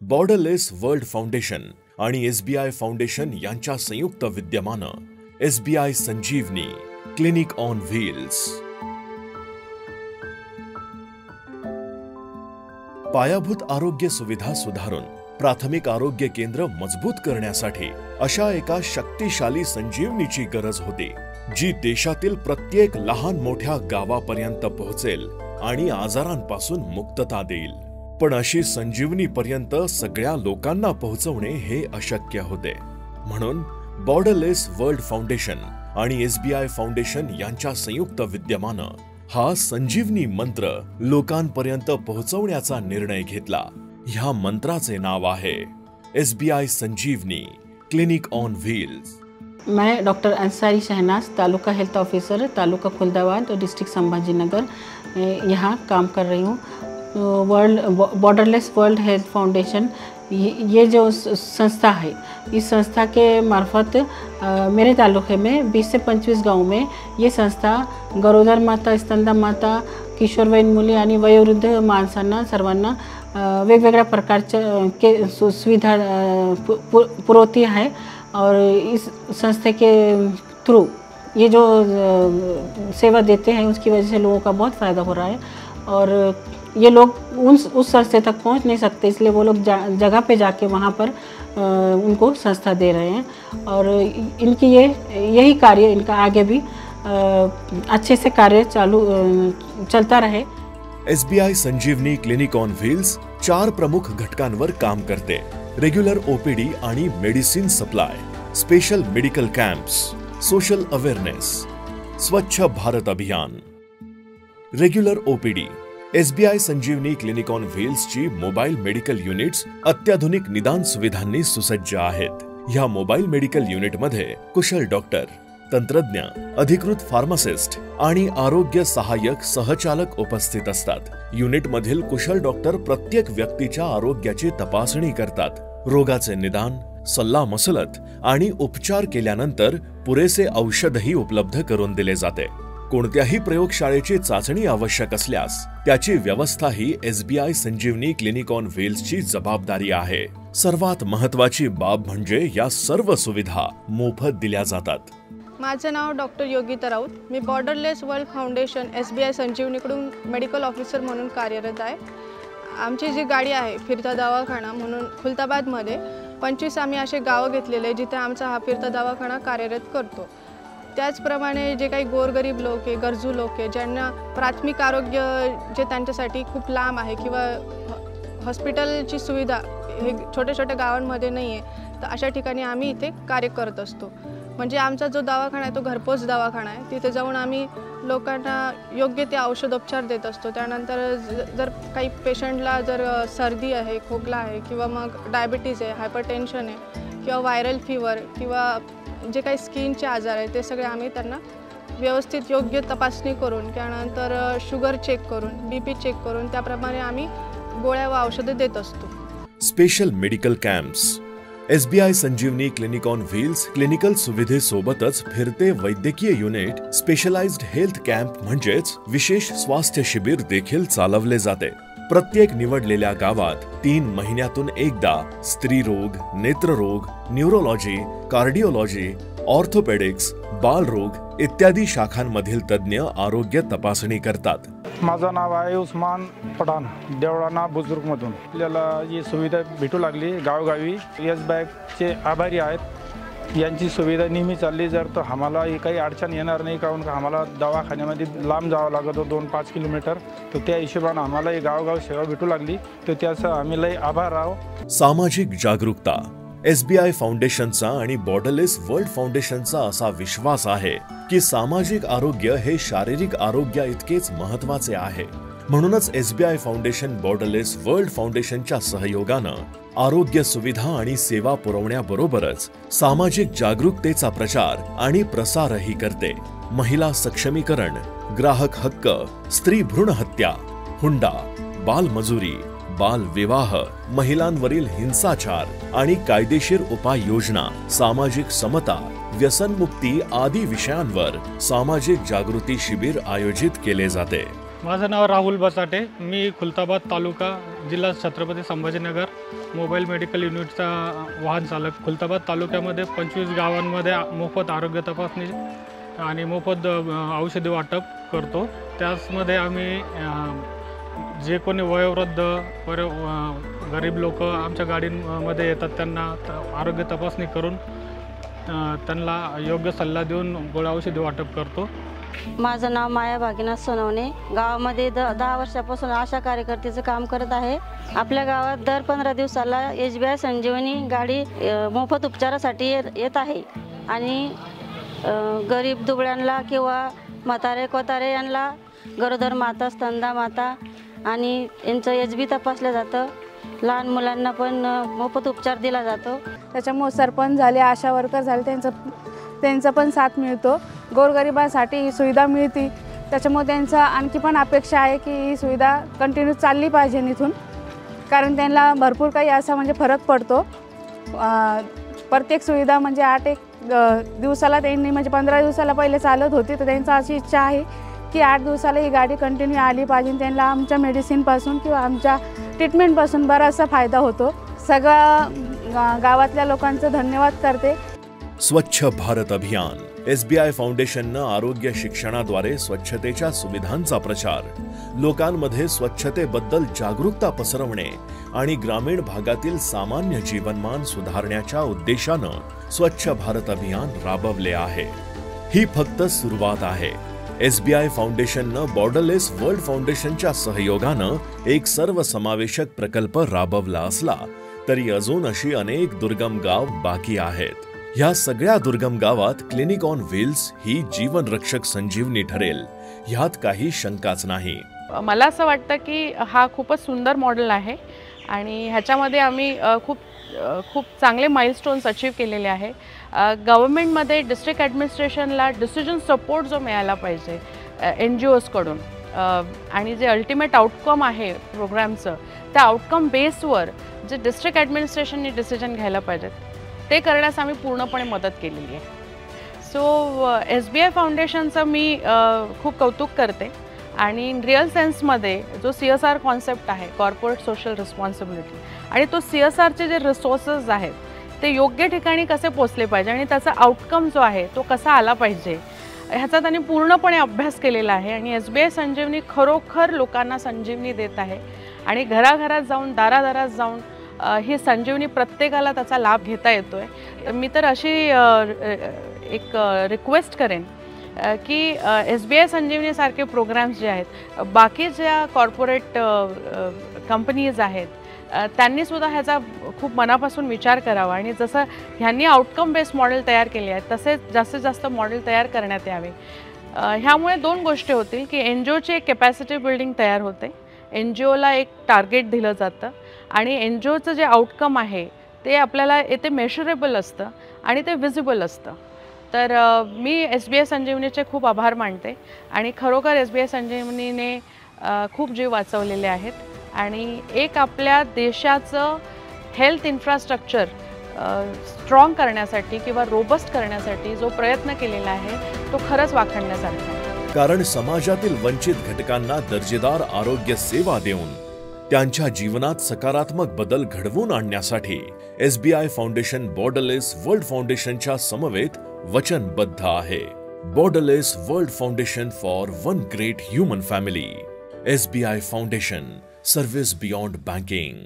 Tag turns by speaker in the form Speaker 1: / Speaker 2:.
Speaker 1: Borderless world foundation आणि SBI foundation यांच्या संयुक्त विद्यमानं SBI Sanjeevani clinic on wheels. पायाभूत आरोग्य सुविधा सुधारून प्राथमिक आरोग्य केंद्र मजबूत करण्यासाठी अशा एका शक्तिशाली संजीवनीची गरज होती, जी देशातील प्रत्येक लहान मोठ्या गावापर्यंत पोहोचेल आणि आजारांपासून मुक्तता देईल। पण अशी संजीवनी पर्यंत सगळ्या लोकांना पोहोचवणे हे अशक्य होते। म्हणून बॉर्डरलेस वर्ल्ड फाउंडेशन आणि SBI फाउंडेशन यांच्या संयुक्त विद्यमानं हा संजीवनी मंत्र लोकांपर्यंत पोहोचवण्याचा निर्णय घेतला। ह्या मंत्राचे नाव आहे SBI Sanjeevani clinic on wheels.
Speaker 2: मैं doctor Ansari Shahnaz, taluka health officer, taluka Khuldabad और डिस्ट्रिक्ट संभाजीनगर यहाँ काम कर रही हूँ। बॉर्डरलेस वर्ल्ड हेल्थ फाउंडेशन ये जो संस्था है, इस संस्था के मार्फत मेरे तालुके में 20 से 25 गाँव में ये संस्था गरोदर माता, स्तनदा माता, किशोरवयीन मुली आणि वयोवृद्ध माणसांना सर्वांना वेगवेगळ्या प्रकारच्या के सुविधा पुरवती है। और इस संस्था के थ्रू ये जो सेवा देते हैं उसकी वजह से लोगों का बहुत फ़ायदा हो रहा है। और ये लोग उस संस्था तक पहुंच नहीं सकते, इसलिए वो लोग जगह पे जाके वहाँ पर उनको संस्था दे रहे हैं। और इनकी यही कार्य इनका आगे भी अच्छे से कार्य चलता रहे।
Speaker 1: SBI Sanjeevani clinic on wheels 4 प्रमुख घटकांवर काम करते। रेग्युलर OPD आणि medicine supply, special medical camps, social awareness, Swachh Bharat Abhiyan. Regular OPD SBI Sanjeevani clinic on wheels ची मोबाईल मेडिकल युनिट्स अत्याधुनिक निदान सुविधांनी सुसज्ज आहेत। ह्या मोबाईल मेडिकल युनिट मध्ये कुशल डॉक्टर, तंत्रज्ञ, अधिकृत फार्मासिस्ट आणि आरोग्य सहाय्यक सहचालक उपस्थित असतात। युनिट मधील कुशल डॉक्टर प्रत्येक व्यक्तीच्या आरोग्याची तपासणी करतात, रोगाचे निदान, सल्ला मसलत आणि उपचार केल्यानंतर पुरेसे औषधही उपलब्ध करून दिले जाते। कोणत्याही प्रयोगशाळेची चाचणी आवश्यक असल्यास त्याची व्यवस्था ही SBI संजीवनी क्लिनिक ऑन व्हील्सची जबाबदारी आहे। सर्वात महत्त्वाची बाब म्हणजे या सर्व सुविधा मोफत दिल्या जातात।
Speaker 3: माझे नाव डॉक्टर योगिता राऊत, मी बॉर्डरलेस वर्ल्ड फाउंडेशन SBI संजीवनीकडून मेडिकल ऑफिसर म्हणून कार्यरत आहे। आमची जी गाडी आहे फिरता दवाखाना म्हणून खुलताबादमध्ये 25 आम्ही असे गावं घेतलेले जिथे आमचा हा फिरता दवाखाना कार्यरत करतो। त्याचप्रमाणे जे काही गोरगरीब लोक आहे, गरजू लोक आहे, ज्यांना प्राथमिक आरोग्य जे त्यांच्यासाठी खूप लांब आहे किंवा हॉस्पिटलची सुविधा हे छोट्या छोट्या गावांमध्ये नाही आहे, तर अशा ठिकाणी आम्ही इथे कार्य करत असतो। म्हणजे आमचा जो दवाखाना आहे तो घरपोच दवाखाना आहे, तिथे जाऊन आम्ही लोकांना योग्य ते औषधोपचार देत असतो। त्यानंतर जर काही पेशंटला जर सर्दी आहे, खोकला आहे किंवा मग डायबिटीज आहे, हायपरटेन्शन आहे किंवा व्हायरल फीवर किंवा जे काही स्किनचे आजार आहे ते सगळे आम्ही त्यांना व्यवस्थित योग्य तपासणी करून, त्यानंतर शुगर चेक करून, BP चेक करून त्याप्रमाणे आम्ही गोळ्या व औषधे देत असतो।
Speaker 1: Special medical camps SBI Sanjeevani clinic on wheels clinical सुविधेसोबतच फिरते वैद्यकीय युनिट, स्पेशलाइज्ड हेल्थ कॅम्प म्हणजेच विशेष स्वास्थ्य शिबिर देखील चालवले जाते। प्रत्येक निवडलेल्या गावात 3 महिन्यातून एकदा स्त्रीरोग, नेत्ररोग, न्यूरोलॉजी, कार्डिओलॉजी, ऑर्थोपेडिक्स, बालरोग इत्यादी शाखांमधील तज्ञ आरोग्य तपासणी करतात।
Speaker 4: माझं नाव आहे उस्मान पठाण, देवळाणा बुजुर्गमधून। आपल्याला ही सुविधा भेटू लागली गावगावी। SBI चे आभारी आहेत। यांची सुविधा नेहमी चालली जर तर आम्हाला काही अडचण येणार नाही, कारण का आम्हाला दवाखान्यामध्ये लांब जावं लागत 2-5 किलोमीटर, तर त्या हिशोबाने आम्हाला ही गावगाव सेवा भेटू लागली, तर त्याचा आम्ही लई आभार आहोत।
Speaker 1: सामाजिक जागरूकता SBI फाउंडेशनचा आणि बॉर्डरलेस वर्ल्ड फाउंडेशनचा असा विश्वास आहे की सामाजिक आरोग्य हे शारीरिक आरोग्या इतकेच महत्त्वाचे आहे। म्हणूनच SBI फाउंडेशन बॉर्डरलेस वर्ल्ड फाउंडेशनच्या सहयोगानं आरोग्य सुविधा आणि सेवा पुरवण्याबरोबरच सामाजिक जागरूकतेचा प्रचार आणि प्रसारही करते। महिला सक्षमीकरण, ग्राहक हक्क, स्त्री भ्रूण हत्या, हुंडा, बालमजुरी, बाल विवाह, महिलांवरील हिंसाचार आणि कायदेशीर उपाययोजना, सामाजिक समता, व्यसनमुक्ती आदी विषयांवर सामाजिक जागृती शिबिर आयोजित केले जाते।
Speaker 5: माझं नाव राहुल बसाटे, मी खुलताबाद तालुका जिल्हा छत्रपती संभाजीनगर मोबाईल मेडिकल युनिटचा वाहन चालक। खुलताबाद तालुक्यामध्ये 25 गावांमध्ये मोफत आरोग्य तपासणी आणि मोफत औषधी वाटप करतो। त्यामध्ये आम्ही जे कोणी वयोवृद्ध गरीब लोक आमच्या गाडीमध्ये येतात त्यांना आरोग्य तपासणी करून त्यांना योग्य सल्ला देऊन गोळ्या औषधी वाटप करतो।
Speaker 6: माझं नाव माया भागीनाथ सोनवणे, गावामध्ये 10 वर्षापासून आशा कार्यकर्त्याचं काम करत आहे। आपल्या गावात दर 15 दिवसाला SBI संजीवनी गाडी मोफत उपचारासाठी येत आहे आणि गरीब दुबळ्यांना किंवा म्हातारे कोतारे यांना गरोदर माता, स्तनदा माता आणि यांचं HB तपासलं जातं। लहान मुलांना पण मोफत उपचार दिला जातो।
Speaker 7: त्याच्यामुळे सरपंच झाले, आशा वर्कर झाले, त्यांचा पण साथ मिळतो। गोरगरिबांसाठी ही सुविधा मिळते, त्याच्यामुळे त्यांचं आणखी पण अपेक्षा आहे की ही सुविधा कंटिन्यू चालली पाहिजे इथून, कारण त्यांना भरपूर काही असा म्हणजे फरक पडतो। प्रत्येक सुविधा म्हणजे 8 दिवसाला त्यांनी म्हणजे 15 दिवसाला पहिले चालत होती, तर त्यांची अशी इच्छा आहे की 8 दिवसाला ही गाडी कंटिन्यू आली पाहिजे। त्यांना आमच्या मेडिसिनपासून किंवा आमच्या ट्रीटमेंटपासून बराचसा फायदा होतो। सगळ्या गावातल्या लोकांचं धन्यवाद करते।
Speaker 1: स्वच्छ भारत अभियान SBI फाउंडेशननं आरोग्य शिक्षणाद्वारे स्वच्छतेच्या सुविधांचा प्रचार, लोकांमध्ये स्वच्छतेबद्दल जागरूकता पसरवणे आणि ग्रामीण भागातील सामान्य जीवनमान सुधारण्याच्या उद्देशानं स्वच्छ भारत अभियान राबवले आहे। ही फक्त सुरुवात आहे। SBI फाउंडेशननं बॉर्डरलेस वर्ल्ड फाउंडेशनच्या सहयोगानं एक सर्वसमावेशक प्रकल्प राबवला असला तरी अजून अशी अनेक दुर्गम गाव बाकी आहेत। ह्या सगळ्या दुर्गम गावात क्लिनिक ऑन व्हील्स ही जीवन रक्षक संजीवनी ठरेल ह्यात काही शंकाच नाही।
Speaker 8: मला असं वाटतं की हा खूपच सुंदर मॉडेल आहे आणि ह्याच्यामध्ये आम्ही खूप चांगले माइलस्टोन्स अचीव केलेले आहे। गव्हर्नमेंटमध्ये डिस्ट्रिक्ट ॲडमिनिस्ट्रेशनला डिसिजन सपोर्ट जो मिळाला पाहिजे NGOज कडून आणि जे अल्टिमेट आउटकम आहे प्रोग्रामचं, त्या आउटकम बेसवर जे डिस्ट्रिक्ट ॲडमिनिस्ट्रेशनने डिसिजन घ्यायला पाहिजेत ते करण्यास आम्ही पूर्णपणे मदत केलेली आहे। सो SBI फाउंडेशनचं मी खूप कौतुक करते आणि रिअल सेन्समध्ये जो CSR कॉन्सेप्ट आहे, कॉर्पोरेट सोशल रिस्पॉन्सिबिलिटी, आणि तो CSRचे जे रिसोर्सेस आहेत ते योग्य ठिकाणी कसे पोचले पाहिजे आणि त्याचा आउटकम जो आहे तो कसा आला पाहिजे ह्याचा त्यांनी पूर्णपणे अभ्यास केलेला आहे। आणि SBI संजीवनी खरोखर लोकांना संजीवनी देत आहे आणि घराघरात जाऊन दारादारात जाऊन ही संजीवनी प्रत्येकाला त्याचा लाभ घेता येतोय। मी तर अशी एक रिक्वेस्ट करेन की SBI संजीवनी सारखे प्रोग्राम्स जे आहेत, बाकी ज्या कॉर्पोरेट कंपनीज आहेत त्यांनी सुद्धा ह्याचा खूप मनापासून विचार करावा आणि जसं ह्यांनी आउटकम बेस्ड मॉडेल तयार केले आहेत तसेच जास्तीत जास्त मॉडेल तयार करण्यात यावे। ह्यामुळे 2 गोष्टी होतील की NGOची एक कॅपॅसिटी बिल्डिंग तयार होते, NGOला एक टार्गेट दिलं जातं आणि NGOचं जे आउटकम आहे ते आपल्याला येथे मेशरेबल असतं आणि ते विजिबल असतं। तर मी SBI संजीवनीचे खूप आभार मानते आणि खरोखर SBI संजीवनीने खूप जीव वाचवलेले आहेत आणि एक आपल्या देशाचं हेल्थ इन्फ्रास्ट्रक्चर स्ट्रॉंग करण्यासाठी किंवा रोबस्ट करण्यासाठी जो प्रयत्न केलेला आहे तो खरंच वाखाणण्यासारखा आहे।
Speaker 1: कारण समाजातील वंचित घटकांना दर्जेदार आरोग्य सेवा देऊन त्यांच्या जीवनात सकारात्मक बदल घडवून आणण्यासाठी SBI फाउंडेशन बॉर्डरलेस वर्ल्ड फाउंडेशनच्या समवेत वचनबद्ध आहे। Borderless world foundation for one great human family. SBI foundation, service beyond banking.